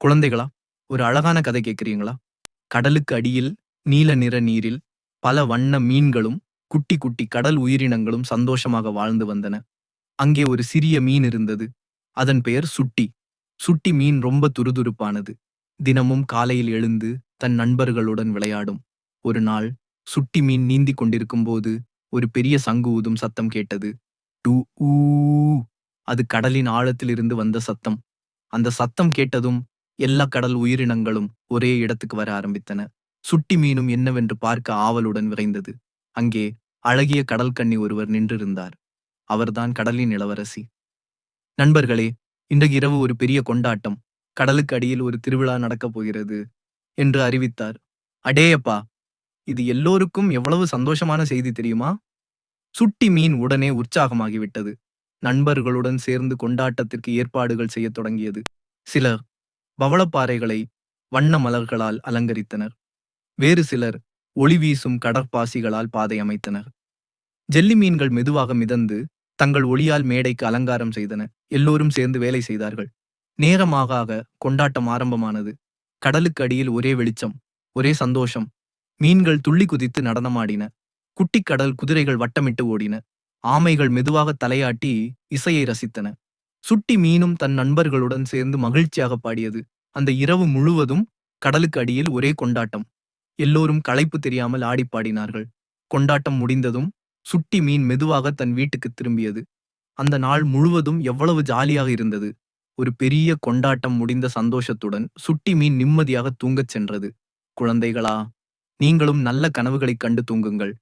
குழந்தைகளா, ஒரு அழகான கதை கேட்கிறீங்களா? கடலுக்கு அடியில் நீல நிற நீரில் பல வண்ண மீன்களும் குட்டி குட்டி கடல் உயிரினங்களும் சந்தோஷமாக வாழ்ந்து வந்தன. அங்கே ஒரு சிறிய மீன் இருந்தது. அதன் பெயர் சுட்டி. சுட்டி மீன் ரொம்ப துருதுருப்பானது. தினமும் காலையில் எழுந்து தன் நண்பர்களுடன் விளையாடும். ஒரு நாள் சுட்டி மீன் நீந்திக் கொண்டிருக்கும்போது ஒரு பெரிய சங்கு ஊதும் சத்தம் கேட்டது. டூ ஊ. அது கடலின் ஆழத்திலிருந்து வந்த சத்தம். அந்த சத்தம் கேட்டதும் எல்லா கடல் உயிரினங்களும் ஒரே இடத்துக்கு வர ஆரம்பித்தன. சுட்டி மீனும் என்னவென்று பார்க்க ஆவலுடன் விரைந்தது. அங்கே அழகிய கடல் கன்னி ஒருவர் நின்றிருந்தார். அவர்தான் கடலின் இளவரசி. நண்பர்களே, இன்றைக்கு இரவு ஒரு பெரிய கொண்டாட்டம். கடலுக்கு அடியில் ஒரு திருவிழா நடக்கப் போகிறது என்று அறிவித்தார். அடேயப்பா, இது எல்லோருக்கும் எவ்வளவு சந்தோஷமான செய்தி தெரியுமா? சுட்டி மீன் உடனே உற்சாகமாகிவிட்டது. நண்பர்களுடன் சேர்ந்து கொண்டாட்டத்திற்கு ஏற்பாடுகள் செய்யத் தொடங்கியது. சிலர் பவளப்பாறைகளை வண்ண மலர்களால் அலங்கரித்தனர். வேறு சிலர் ஒளி வீசும் கடற்பாசிகளால் பாதை அமைத்தனர். ஜெல்லி மீன்கள் மெதுவாக மிதந்து தங்கள் ஒளியால் மேடைக்கு அலங்காரம் செய்தன. எல்லோரும் சேர்ந்து வேலை செய்தார்கள். நேரமாக ஆக கொண்டாட்டம் ஆரம்பமானது. கடலுக்கு அடியில் ஒரே வெளிச்சம், ஒரே சந்தோஷம். மீன்கள் துள்ளி குதித்து நடனமாடின. குட்டிக் கடல் குதிரைகள் வட்டமிட்டு ஓடின. ஆமைகள் மெதுவாக தலையாட்டி இசையை ரசித்தன. சுட்டி மீனும் தன் நண்பர்களுடன் சேர்ந்து மகிழ்ச்சியாக பாடியது. அந்த இரவு முழுவதும் கடலுக்கு அடியில் ஒரே கொண்டாட்டம். எல்லோரும் களைப்பு தெரியாமல் ஆடிப் பாடினார்கள். கொண்டாட்டம் முடிந்ததும் சுட்டி மீன் மெதுவாக தன் வீட்டுக்கு திரும்பியது. அந்த நாள் முழுவதும் எவ்வளவு ஜாலியாக இருந்தது. ஒரு பெரிய கொண்டாட்டம் முடிந்த சந்தோஷத்துடன் சுட்டி மீன் நிம்மதியாக தூங்கச் சென்றது. குழந்தைகளா, நீங்களும் நல்ல கனவுகளைக் கண்டு தூங்குங்கள்.